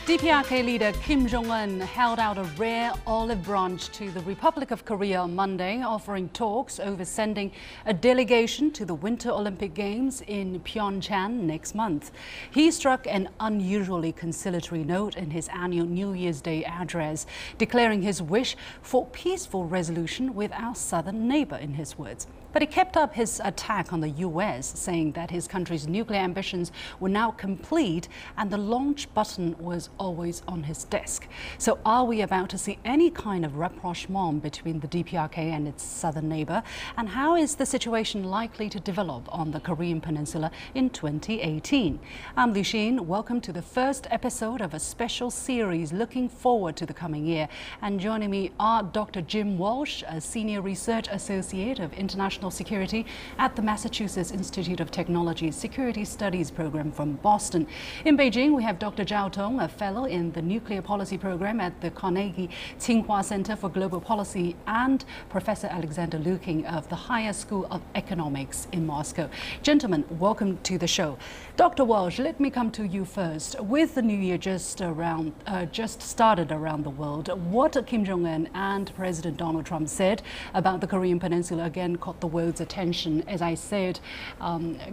DPRK leader Kim Jong Un held out a rare olive branch to the Republic of Korea on Monday, offering talks over sending a delegation to the Winter Olympic Games in Pyeongchang next month. He struck an unusually conciliatory note in his annual New Year's Day address, declaring his wish for peaceful resolution with our southern neighbor, in his words. But he kept up his attack on the U.S., saying that his country's nuclear ambitions were now complete and the launch button was always on his desk. So are we about to see any kind of rapprochement between the DPRK and its southern neighbor? And how is the situation likely to develop on the Korean Peninsula in 2018? I'm Lukin. Welcome to the first episode of a special series looking forward to the coming year. And joining me are Dr. Jim Walsh, a Senior Research Associate of International Security at the Massachusetts Institute of Technology's Security Studies program from Boston. In Beijing, we have Dr. Zhao Tong, a fellow in the Nuclear Policy program at the Carnegie Tsinghua Center for Global Policy, and Professor Alexander Lukin of the Higher School of Economics in Moscow. Gentlemen, welcome to the show. Dr. Walsh, let me come to you first. With the new year just started around the world, what Kim Jong Un and President Donald Trump said about the Korean Peninsula again caught the world's attention. As I said,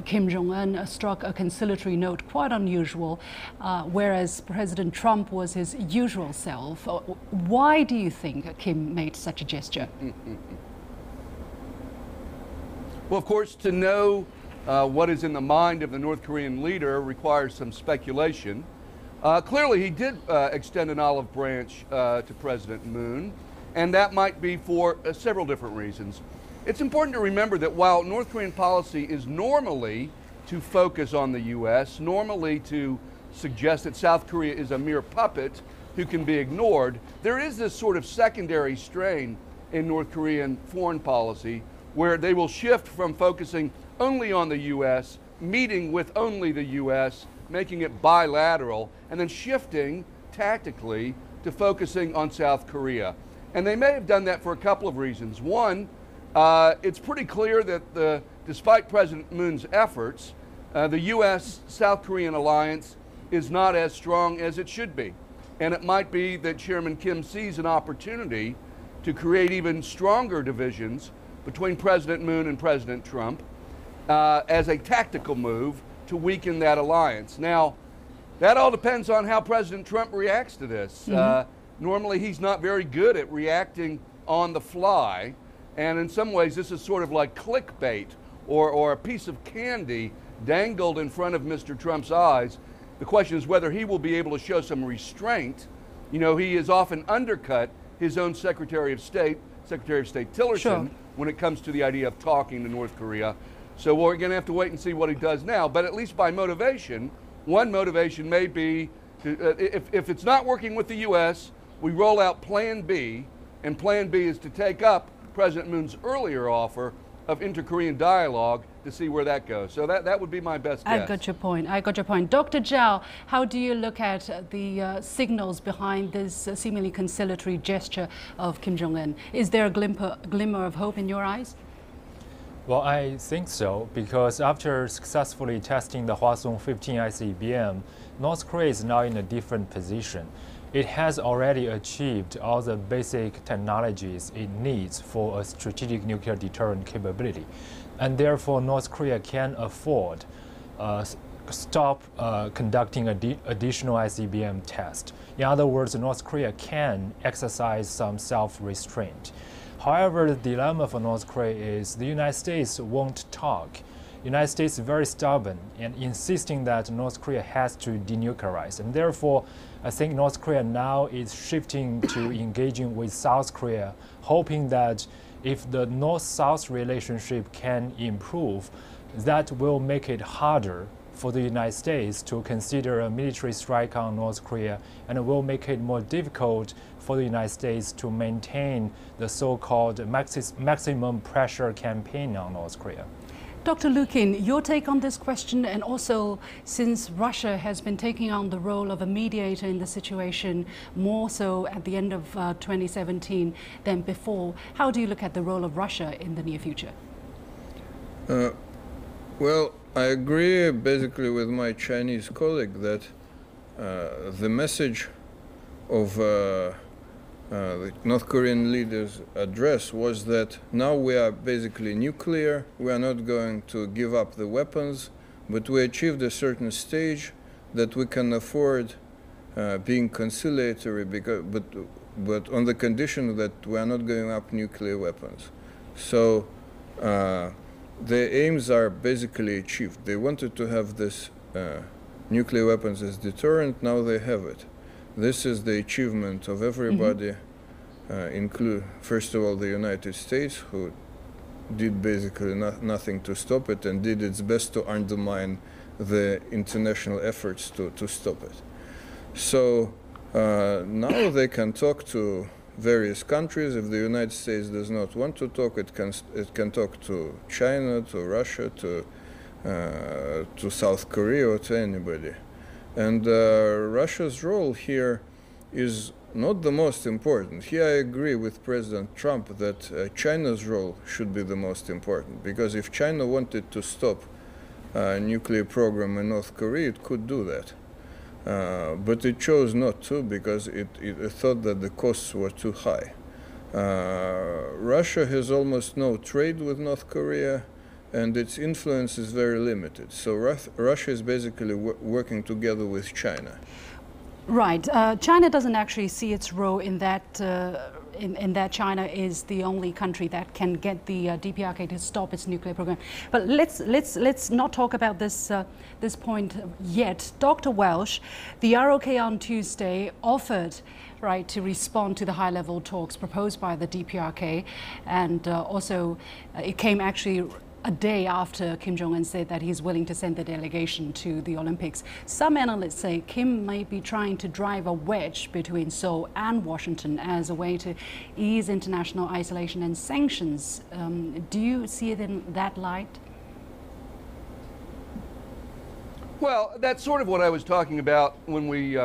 Kim Jong Un struck a conciliatory note, quite unusual, whereas President Trump was his usual self. Why do you think Kim made such a gesture? Well, of course, to know what is in the mind of the North Korean leader requires some speculation. Clearly, he did extend an olive branch to President Moon, and that might be for several different reasons. It's important to remember that while North Korean policy is normally to focus on the U.S., normally to suggest that South Korea is a mere puppet who can be ignored, there is this sort of secondary strain in North Korean foreign policy where they will shift from focusing only on the U.S., meeting with only the U.S., making it bilateral, and then shifting tactically to focusing on South Korea. And they may have done that for a couple of reasons. One, it's pretty clear that despite President Moon's efforts, the U.S.-South Korean alliance is not as strong as it should be. And it might be that Chairman Kim sees an opportunity to create even stronger divisions between President Moon and President Trump as a tactical move to weaken that alliance. Now, that all depends on how President Trump reacts to this. Normally, he's not very good at reacting on the fly. And in some ways, this is sort of like clickbait or a piece of candy dangled in front of Mr. Trump's eyes. The question is whether he will be able to show some restraint. You know, he has often undercut his own Secretary of State Tillerson, when it comes to the idea of talking to North Korea. So we're going to have to wait and see what he does now. But at least by motivation, one motivation may be, if it's not working with the U.S., we roll out Plan B, and Plan B is to take up President Moon's earlier offer of inter-Korean dialogue to see where that goes. So that would be my best guess. I got your point. Dr. Zhao, how do you look at the signals behind this seemingly conciliatory gesture of Kim Jong Un? Is there a glimmer of hope in your eyes? Well, I think so, because after successfully testing the Hwasong 15 ICBM, North Korea is now in a different position. It has already achieved all the basic technologies it needs for a strategic nuclear deterrent capability. And therefore, North Korea can afford stop conducting additional ICBM tests. In other words, North Korea can exercise some self-restraint. However, the dilemma for North Korea is the United States won't talk. The United States is very stubborn and insisting that North Korea has to denuclearize. And therefore, I think North Korea now is shifting to engaging with South Korea, hoping that if the North-South relationship can improve, that will make it harder for the United States to consider a military strike on North Korea, and it will make it more difficult for the United States to maintain the so-called maximum pressure campaign on North Korea. Dr. Lukin, your take on this question, and also since Russia has been taking on the role of a mediator in the situation more so at the end of 2017 than before, how do you look at the role of Russia in the near future? Well, I agree basically with my Chinese colleague that the message of the North Korean leaders' address was that now we are basically nuclear, we are not going to give up the weapons, but we achieved a certain stage that we can afford being conciliatory, but on the condition that we are not giving up nuclear weapons. So their aims are basically achieved. They wanted to have this nuclear weapons as deterrent, now they have it. This is the achievement of everybody, include first of all the United States, who did basically nothing to stop it and did its best to undermine the international efforts to stop it. So now they can talk to various countries. If the United States does not want to talk, it can talk to China, to Russia, to South Korea, or to anybody. And Russia's role here is not the most important. Here I agree with President Trump that China's role should be the most important, because if China wanted to stop a nuclear program in North Korea, it could do that. But it chose not to, because it thought that the costs were too high. Russia has almost no trade with North Korea, and its influence is very limited. So Russia is basically working together with China. Right. China doesn't actually see its role in that. In that China is the only country that can get the DPRK to stop its nuclear program. But let's not talk about this point yet. Dr. Walsh, the ROK on Tuesday offered to respond to the high-level talks proposed by the DPRK, and also it came actually a day after Kim Jong Un said that he's willing to send the delegation to the Olympics. Some analysts say Kim might be trying to drive a wedge between Seoul and Washington as a way to ease international isolation and sanctions. Do you see it in that light? Well, that's sort of what I was talking about when we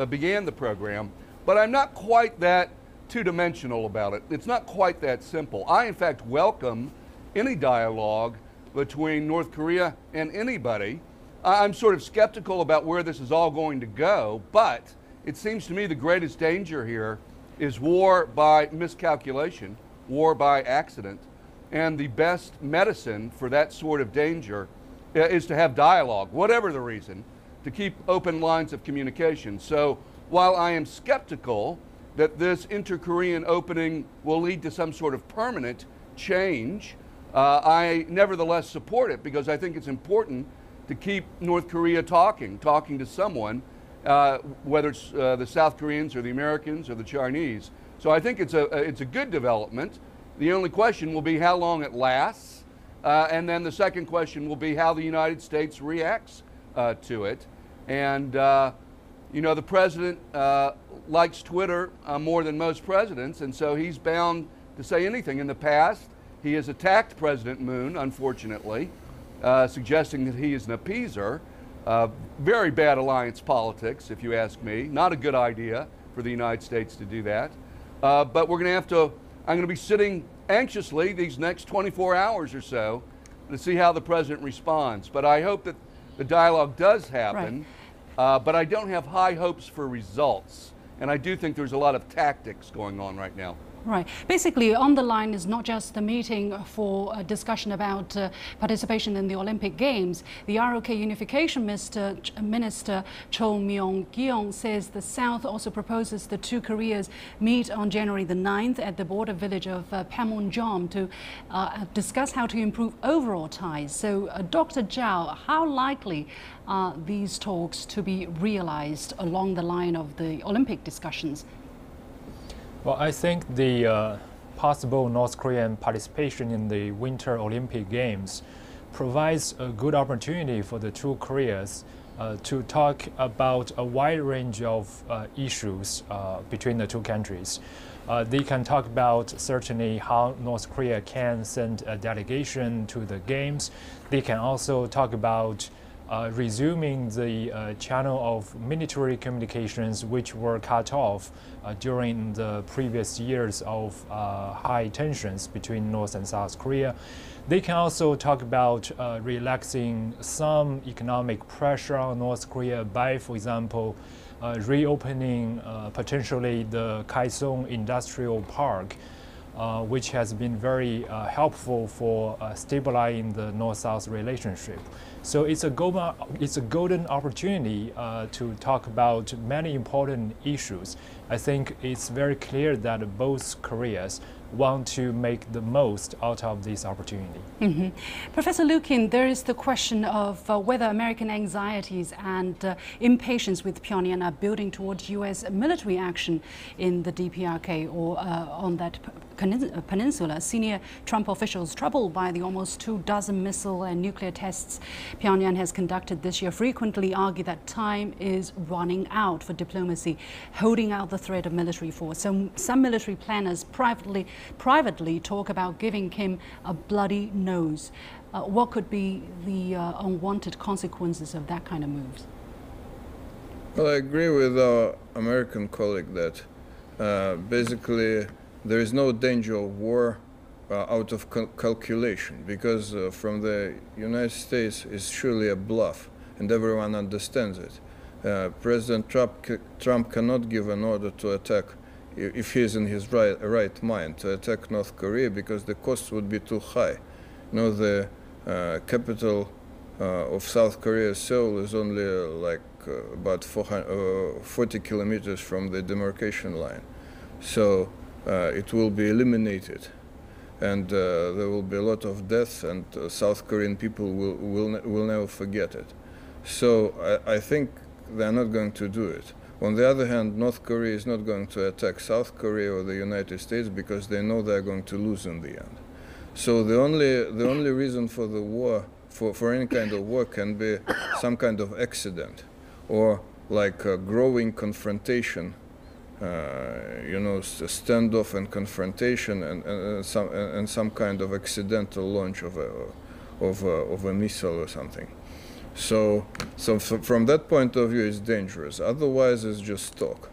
began the program, but I'm not quite that two-dimensional about it. It's not quite that simple. I, in fact, welcome any dialogue between North Korea and anybody. I'm sort of skeptical about where this is all going to go, but it seems to me the greatest danger here is war by miscalculation, war by accident, and the best medicine for that sort of danger is to have dialogue, whatever the reason, to keep open lines of communication. So while I am skeptical that this inter-Korean opening will lead to some sort of permanent change, I nevertheless support it, because I think it's important to keep North Korea talking to someone, whether it's the South Koreans or the Americans or the Chinese. So I think it's a good development. The only question will be how long it lasts, and then the second question will be how the United States reacts to it. And you know, the president likes Twitter more than most presidents, and so he's bound to say anything. In the past, he has attacked President Moon, unfortunately, suggesting that he is an appeaser. Very bad alliance politics, if you ask me. Not a good idea for the United States to do that. But we're going to I'm going to be sitting anxiously these next 24 hours or so to see how the president responds. But I hope that the dialogue does happen. Right. But I don't have high hopes for results. And I do think there's a lot of tactics going on right now. Right. Basically, on the line is not just the meeting for a discussion about participation in the Olympic Games. The ROK Unification Minister Cho Myong-kyung says the South also proposes the two Koreas meet on January the 9th at the border village of Pyeongchang to discuss how to improve overall ties. So, Dr. Zhao, how likely are these talks to be realized along the line of the Olympic discussions? Well, I think the possible North Korean participation in the Winter Olympic Games provides a good opportunity for the two Koreas to talk about a wide range of issues between the two countries. They can talk about certainly how North Korea can send a delegation to the Games. They can also talk about resuming the channel of military communications which were cut off during the previous years of high tensions between North and South Korea. They can also talk about relaxing some economic pressure on North Korea by, for example, reopening potentially the Kaesong Industrial Park, which has been very helpful for stabilizing the North-South relationship. So it's a golden opportunity to talk about many important issues. I think it's very clear that both Koreas want to make the most out of this opportunity. Mm-hmm. Professor Lukin, there is the question of whether American anxieties and impatience with Pyongyang are building towards U.S. military action in the DPRK or on that peninsula. Senior Trump officials, troubled by the almost 24 missile and nuclear tests Pyongyang has conducted this year, frequently argue that time is running out for diplomacy, holding out the threat of military force. So some military planners privately talk about giving Kim a bloody nose. What could be the unwanted consequences of that kind of moves? Well, I agree with our American colleague that basically there is no danger of war out of calculation, because from the United States is surely a bluff, and everyone understands it. President Trump cannot give an order to attack, if he is in his right mind, to attack North Korea, because the costs would be too high. You know, the capital of South Korea, Seoul, is only about 40 kilometers from the demarcation line. So it will be eliminated, and there will be a lot of deaths, and South Korean people will never forget it. So I think they're not going to do it. On the other hand, North Korea is not going to attack South Korea or the United States because they know they're going to lose in the end. So the only reason for the war, for any kind of war, can be some kind of accident, or like a growing confrontation. You know, standoff and confrontation, and some kind of accidental launch of a missile or something. So from that point of view, it's dangerous. Otherwise, it's just talk.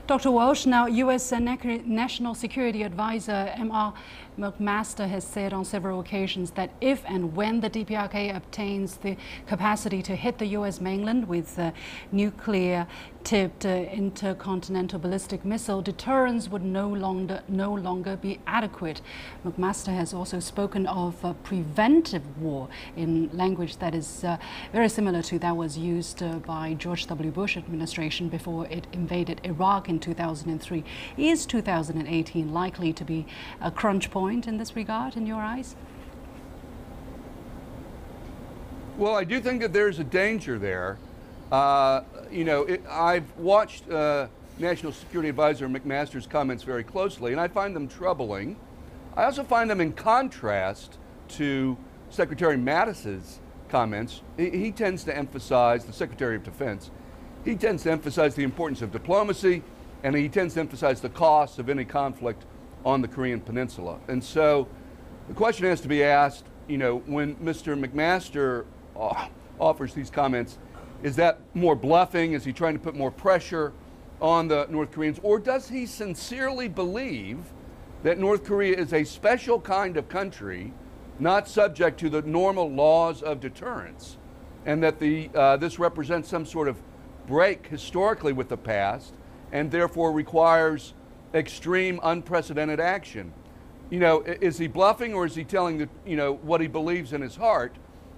Dr. Walsh, now U.S. National Security Advisor M.R. McMaster has said on several occasions that if and when the DPRK obtains the capacity to hit the U.S. mainland with nuclear-tipped intercontinental ballistic missile, deterrence would no longer be adequate. McMaster has also spoken of a preventive war in language that is very similar to that was used by George W. Bush administration before it invaded Iraq in 2003. Is 2018 likely to be a crunch point in this regard, in your eyes? Well, I do think that there's a danger there. You know, I've watched National Security Advisor McMaster's comments very closely, and I find them troubling. I also find them in contrast to Secretary Mattis's comments. He tends to emphasize, the Secretary of Defense, he tends to emphasize the importance of diplomacy, and he tends to emphasize the costs of any conflict on the Korean Peninsula. And so the question has to be asked, you know, when Mr. McMaster offers these comments, is that more bluffing? Is he trying to put more pressure on the North Koreans? Or does he sincerely believe that North Korea is a special kind of country, not subject to the normal laws of deterrence, and that this represents some sort of break historically with the past, and therefore requires extreme, unprecedented action? You know, is he bluffing, or is he telling what he believes in his heart?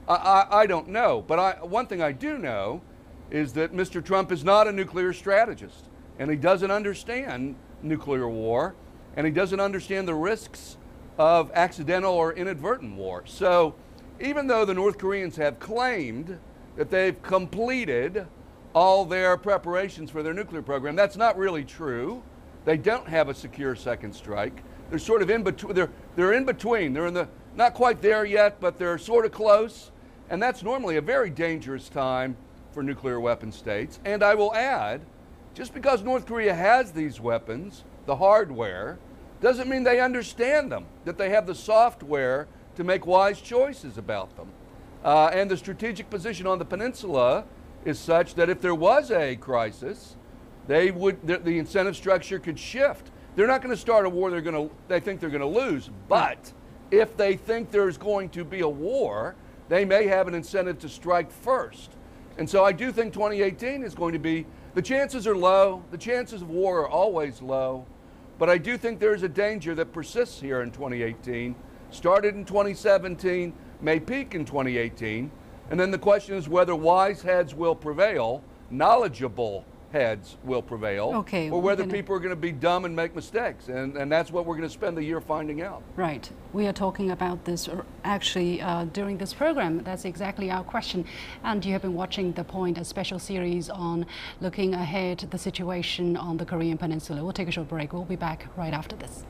I don't know. But one thing I do know is that Mr. Trump is not a nuclear strategist, and he doesn't understand nuclear war, and he doesn't understand the risks of accidental or inadvertent war. So even though the North Koreans have claimed that they've completed all their preparations for their nuclear program, that's not really true. They don't have a secure second strike. They're sort of in between. They're in between. They're in the not quite there yet, but they're sort of close. And that's normally a very dangerous time for nuclear weapon states. And I will add, just because North Korea has these weapons, the hardware, doesn't mean they understand them, that they have the software to make wise choices about them. And the strategic position on the peninsula is such that if there was a crisis, the incentive structure could shift. They're not going to start a war they think they're going to lose, but if they think there's going to be a war, they may have an incentive to strike first. And so I do think 2018 is going to be, the chances are low, the chances of war are always low, but I do think there's a danger that persists here in 2018, started in 2017, may peak in 2018, and then the question is whether wise heads will prevail, knowledgeable heads will prevail, or whether people are going to be dumb and make mistakes. And that's what we're going to spend the year finding out. Right. We are talking about this actually during this program. That's exactly our question. And you have been watching The Point, a special series on looking ahead the situation on the Korean Peninsula. We'll take a short break. We'll be back right after this.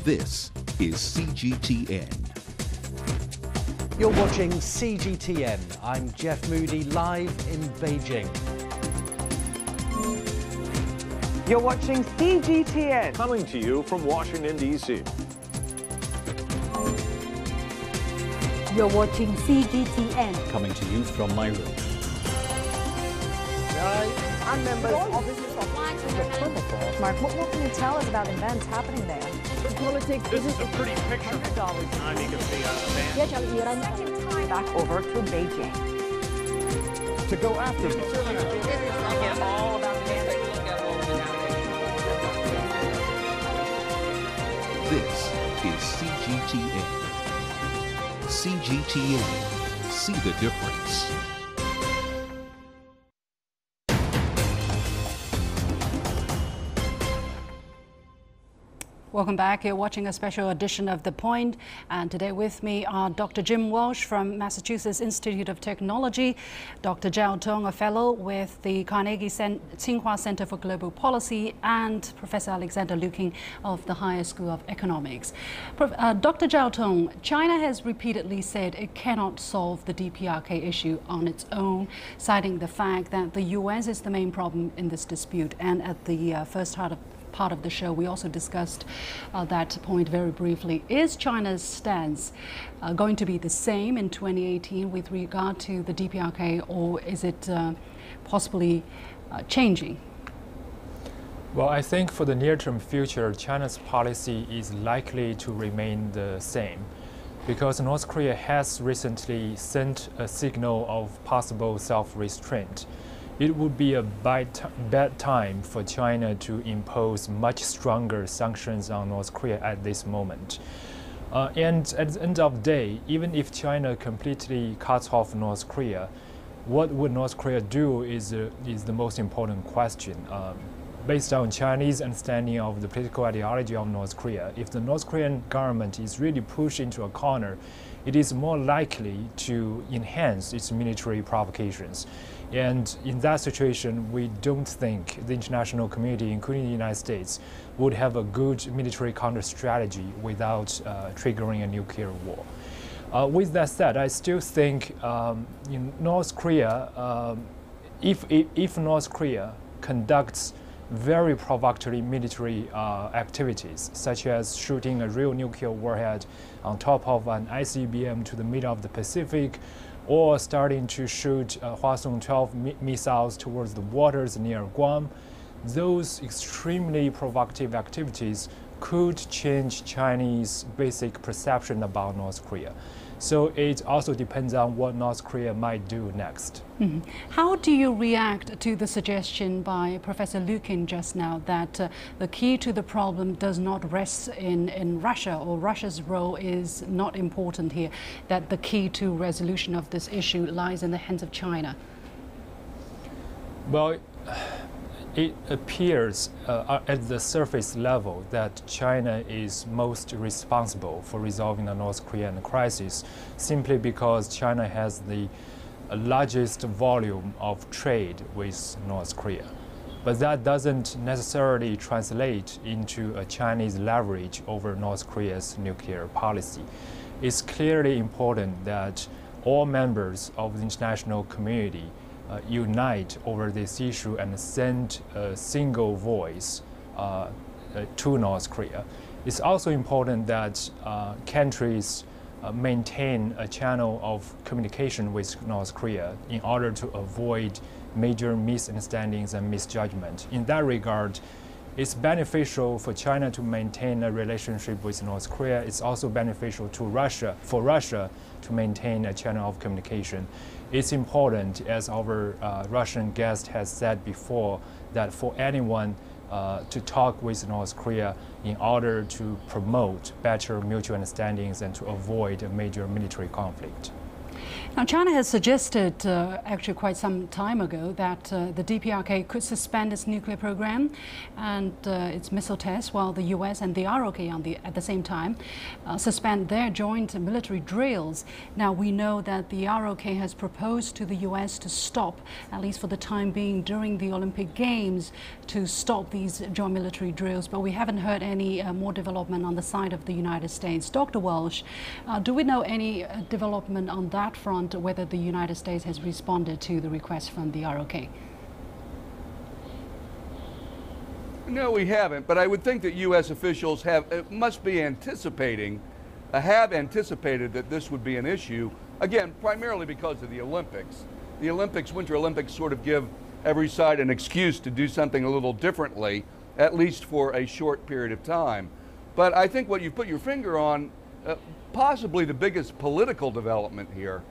This is CGTN. You're watching CGTN. I'm Jeff Moody, live in Beijing. You're watching CGTN. Coming to you from Washington, D.C. You're watching CGTN. Coming to you from my room. I'm members of this Mark, what can you tell us about events happening there? politics. This is a pretty picture. Time you can see Back over to Beijing. to go after them. All about the This is CGTN. CGTN. See the difference. Welcome back. You're watching a special edition of The Point, and today with me are Dr. Jim Walsh from Massachusetts Institute of Technology, Dr. Zhao Tong, a fellow with the Carnegie Tsinghua Center for Global Policy, and Professor Alexander Lukin of the Higher School of Economics. Dr. Zhao Tong, China has repeatedly said it cannot solve the DPRK issue on its own, citing the fact that the US is the main problem in this dispute. And at the first part of the show, we also discussed that point very briefly. Is China's stance going to be the same in 2018 with regard to the DPRK, or is it possibly changing? Well, I think for the near-term future, China's policy is likely to remain the same, because North Korea has recently sent a signal of possible self-restraint. It would be a bad time for China to impose much stronger sanctions on North Korea at this moment. And at the end of the day, even if China completely cuts off North Korea, what would North Korea do is the most important question. Based on Chinese understanding of the political ideology of North Korea, if the North Korean government is really pushed into a corner, it is more likely to enhance its military provocations. And in that situation, we don't think the international community, including the United States, would have a good military counter-strategy without triggering a nuclear war. With that said, I still think in North Korea, if North Korea conducts very provocatory military activities, such as shooting a real nuclear warhead on top of an ICBM to the middle of the Pacific, or starting to shoot Hwasong 12 missiles towards the waters near Guam, those extremely provocative activities could change Chinese basic perception about North Korea. So it also depends on what North Korea might do next. Mm-hmm. How do you react to the suggestion by Professor Lukin just now that the key to the problem does not rest in Russia, or Russia's role is not important here, that the key to resolution of this issue lies in the hands of China? Well, it appears at the surface level that China is most responsible for resolving the North Korean crisis simply because China has the largest volume of trade with North Korea. But that doesn't necessarily translate into a Chinese leverage over North Korea's nuclear policy. It's clearly important that all members of the international community unite over this issue and send a single voice to North Korea. It's also important that countries maintain a channel of communication with North Korea in order to avoid major misunderstandings and misjudgment. In that regard, it's beneficial for China to maintain a relationship with North Korea. It's also beneficial to Russia, for Russia to maintain a channel of communication. It's important, as our Russian guest has said before, that for anyone to talk with North Korea in order to promote better mutual understandings and to avoid a major military conflict. Now, China has suggested, actually quite some time ago, that the DPRK could suspend its nuclear program and its missile tests, while the US and the ROK at the same time suspend their joint military drills. Now, we know that the ROK has proposed to the US to stop, at least for the time being, during the Olympic Games, to stop these joint military drills, but we haven't heard any more development on the side of the United States. Dr. Walsh, do we know any development on that front, whether the United States has responded to the request from the ROK? No, we haven't, but I would think that U.S. officials must be anticipated that this would be an issue, again, primarily because of the Olympics. The Olympics, Winter Olympics, sort of give every side an excuse to do something a little differently, at least for a short period of time. But I think what you put your finger on, possibly the biggest political development here,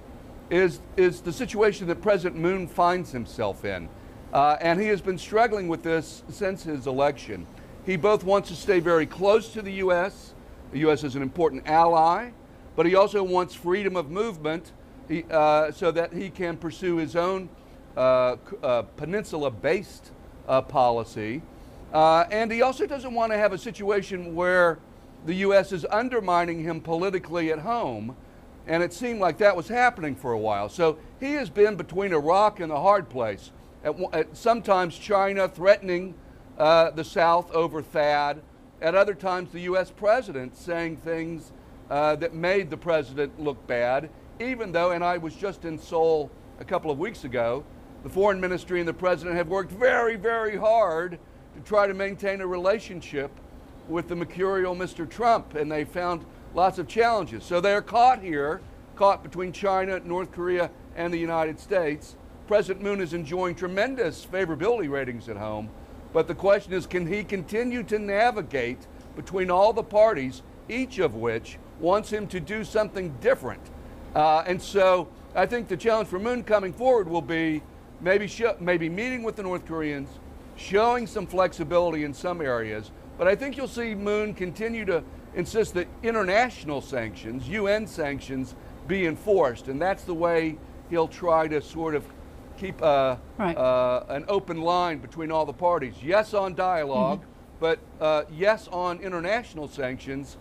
is the situation that President Moon finds himself in. And he has been struggling with this since his election. He both wants to stay very close to the U.S. The U.S. is an important ally, but he also wants freedom of movement so that he can pursue his own peninsula-based policy. And he also doesn't want to have a situation where the U.S. is undermining him politically at home, and it seemed like that was happening for a while. So he has been between a rock and a hard place. At sometimes China threatening the South over THAAD, at other times the U.S. president saying things that made the president look bad, even though, and I was just in Seoul a couple of weeks ago, the foreign ministry and the president have worked very, very hard to try to maintain a relationship with the mercurial Mr. Trump, and they found lots of challenges. So they're caught here, caught between China, North Korea, and the United States. President Moon is enjoying tremendous favorability ratings at home, but the question is, can he continue to navigate between all the parties, each of which wants him to do something different? And so I think the challenge for Moon coming forward will be maybe meeting with the North Koreans, showing some flexibility in some areas, but I think you'll see Moon continue to insist that international sanctions, UN sanctions, be enforced, and that's the way he'll try to sort of keep an open line between all the parties. Yes on dialogue, but yes on international sanctions,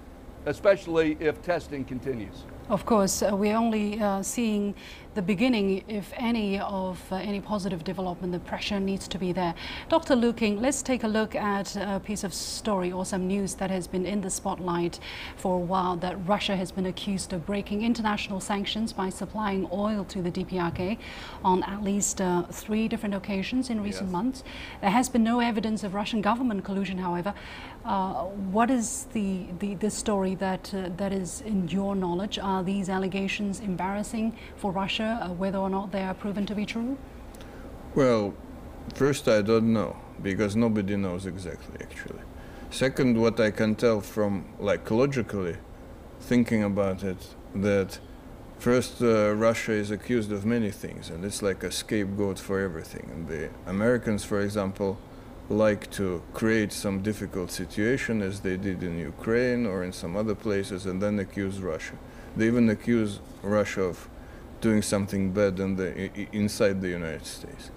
especially if testing continues. Of course, we're only seeing the beginning, if any, of any positive development. The pressure needs to be there. Dr. Lukin, let's take a look at a piece of story or some news that has been in the spotlight for a while, that Russia has been accused of breaking international sanctions by supplying oil to the DPRK on at least 3 different occasions in recent months. There has been no evidence of Russian government collusion, however. What is the story that is in your knowledge? Are these allegations embarrassing for Russia, whether or not they are proven to be true? Well, first, I don't know, because nobody knows exactly, actually. Second, what I can tell from, like, logically thinking about it, that first, Russia is accused of many things, and it's like a scapegoat for everything. And the Americans, for example, like to create some difficult situation, as they did in Ukraine or in some other places, and then accuse Russia. They even accuse Russia of doing something bad inside the United States.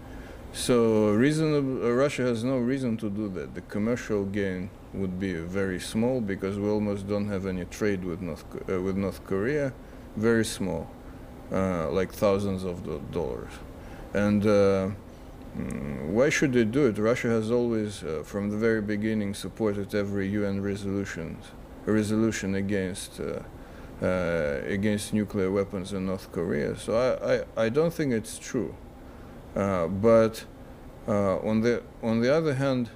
So Russia has no reason to do that. The commercial gain would be very small because we almost don't have any trade with North Korea, very small, like thousands of dollars. And why should they do it? Russia has always, from the very beginning, supported every UN resolution against nuclear weapons in North Korea. So I don't think it's true. But on the other hand,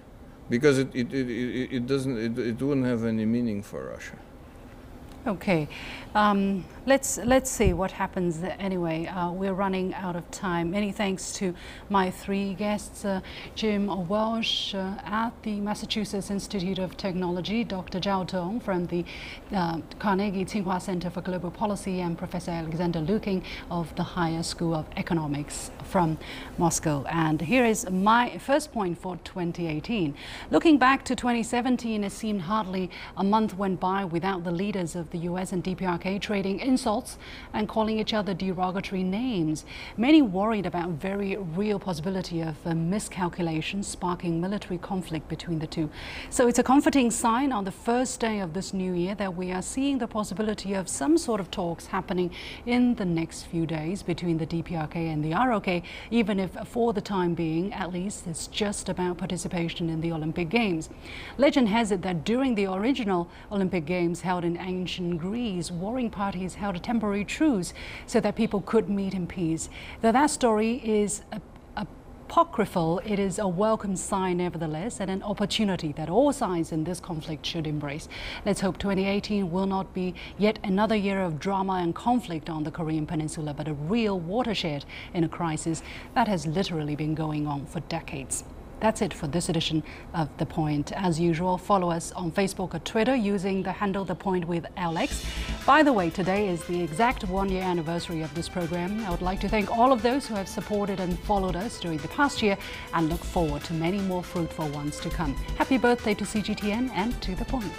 because it wouldn't have any meaning for Russia. Okay, let's see what happens anyway. We're running out of time. Many thanks to my three guests, Jim Walsh at the Massachusetts Institute of Technology, Dr. Zhao Tong from the Carnegie Tsinghua Center for Global Policy, and Professor Alexander Lukin of the Higher School of Economics from Moscow. And here is my first point for 2018. Looking back to 2017, it seemed hardly a month went by without the leaders of the US and DPRK trading insults and calling each other derogatory names. Many worried about very real possibility of a miscalculation sparking military conflict between the two. So it's a comforting sign on the first day of this new year that we are seeing the possibility of some sort of talks happening in the next few days between the DPRK and the ROK, even if for the time being, at least, it's just about participation in the Olympic Games. Legend has it that during the original Olympic Games held in ancient Greece, warring parties held a temporary truce so that people could meet in peace. Though that story is apocryphal, it is a welcome sign nevertheless, and an opportunity that all sides in this conflict should embrace. Let's hope 2018 will not be yet another year of drama and conflict on the Korean Peninsula, but a real watershed in a crisis that has literally been going on for decades. That's it for this edition of The Point. As usual, follow us on Facebook or Twitter using the handle The Point with Alex. By the way, today is the exact one-year anniversary of this program. I would like to thank all of those who have supported and followed us during the past year and look forward to many more fruitful ones to come. Happy birthday to CGTN and to The Point.